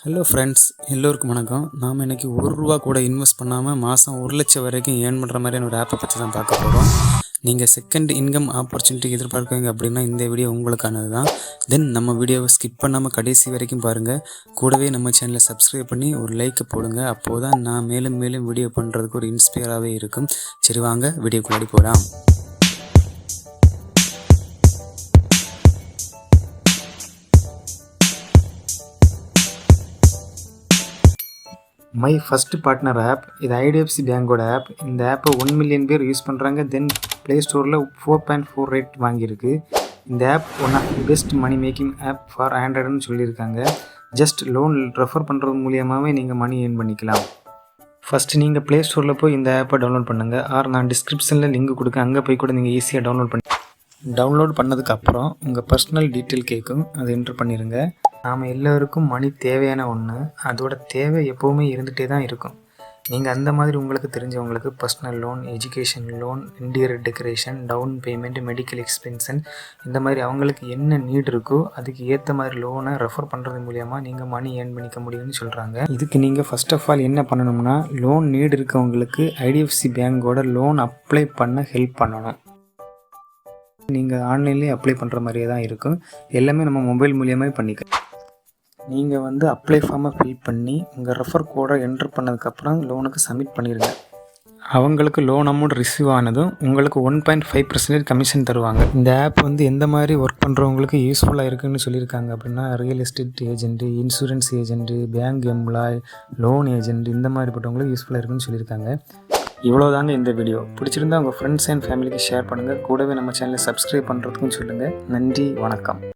Hello friends, எல்லோருக்கும் வணக்கம். நாம் இன்றைக்கி ரூபா கூட இன்வெஸ்ட் பண்ணாமல் மாதம் 1,00,000 வரைக்கும் ஏர்ன் பண்ணுற மாதிரியான ஒரு ஆப்பை பற்றி தான் பார்க்க போகிறோம். நீங்கள் செகண்ட் இன்கம் ஆப்பர்ச்சுனிட்டி எதிர்பார்க்குறீங்க அப்படின்னா இந்த வீடியோ உங்களுக்கானது தான். தென் நம்ம வீடியோவை ஸ்கிப் பண்ணாமல் கடைசி வரைக்கும் பாருங்கள். கூடவே நம்ம சேனலை சப்ஸ்கிரைப் பண்ணி ஒரு லைக்கை போடுங்க. அப்போது தான் நான் மேலும் மேலும் வீடியோ பண்ணுறதுக்கு ஒரு இன்ஸ்பயராகவே இருக்கும். சரி, வாங்க வீடியோக்குள்ளாடி போகலாம். My first partner app. இது ஐடிஎஃப்சி பேங்கோட ஆப். இந்த ஆப்பை 1 மில்லியன் பேர் யூஸ் பண்ணுறாங்க. தென் ப்ளே ஸ்டோரில் 4.4 ரேட் வாங்கியிருக்கு. இந்த app one of the best money making app for ஆண்ட்ராய்டுன்னு சொல்லியிருக்காங்க. ஜஸ்ட் லோன் ரெஃபர் பண்ணுறது மூலியமாகவே நீங்கள் மணி ஏர்ன் பண்ணிக்கலாம். ஃபஸ்ட்டு நீங்கள் ப்ளே ஸ்டோரில் போய் இந்த ஆப்பை டவுன்லோட் பண்ணுங்கள். நான் டிஸ்கிரிப்ஷனில் லிங்க் கொடுக்க, அங்கே போய் கூட நீங்கள் ஈஸியாக டவுன்லோட் பண்ணதுக்கப்புறம் உங்கள் பர்சனல் டீட்டெயில் கேட்கும். அதை என்ட்ரு பண்ணிடுங்க. நாம் எல்லோருக்கும் மணி தேவையான ஒன்று. அதோட தேவை எப்போவுமே இருந்துகிட்டே தான் இருக்கும். நீங்கள் அந்த மாதிரி உங்களுக்கு தெரிஞ்சவங்களுக்கு personal loan, education loan, interior decoration, down payment, medical expansion, இந்த மாதிரி அவங்களுக்கு என்ன நீட் இருக்கோ அதுக்கு ஏற்ற மாதிரி லோனை ரெஃபர் பண்ணுறது மூலிமா நீங்கள் மணி ஏர்ன் பண்ணிக்க முடியும்னு சொல்கிறாங்க. இதுக்கு நீங்கள் ஃபஸ்ட் ஆஃப் ஆல் என்ன பண்ணணும்னா, லோன் நீட் இருக்கவங்களுக்கு ஐடிஎஃப்சி பேங்கோட லோன் அப்ளை பண்ண ஹெல்ப் பண்ணணும். நீங்கள் ஆன்லைன்லேயே அப்ளை பண்ணுற மாதிரியே தான் இருக்கும். எல்லாமே நம்ம மொபைல் மூலியமாக பண்ணிக்கலாம். நீங்கள் அப்ளை ஃபார்மை ஃபில் பண்ணி உங்கள் ரெஃபர் கோடை என்ட்ரு பண்ணதுக்கப்புறம் லோனுக்கு சப்மிட் பண்ணிடுங்க. அவங்களுக்கு லோன் அமௌண்ட் ரிசீவ் ஆனதும் உங்களுக்கு 1.5% கமிஷன் தருவாங்க. இந்த ஆப் எந்த மாதிரி ஒர்க் பண்ணுறவங்களுக்கு யூஸ்ஃபுல்லாக இருக்குதுன்னு சொல்லியிருக்காங்க அப்படின்னா, real estate agent, insurance agent, bank employ, loan agent, இந்த மாதிரிப்பட்டவங்களுக்கு யூஸ்ஃபுல்லாக இருக்குதுன்னு சொல்லியிருக்காங்க. இவ்வளோதாங்க இந்த வீடியோ. பிடிச்சிருந்தா உங்கள் ஃப்ரெண்ட்ஸ் அண்ட் ஃபேமிலிக்கு ஷேர் பண்ணுங்கள். கூடவே நம்ம சேனலை சப்ஸ்கிரைப் பண்ணுறதுக்கும் சொல்லுங்கள். நன்றி, வணக்கம்.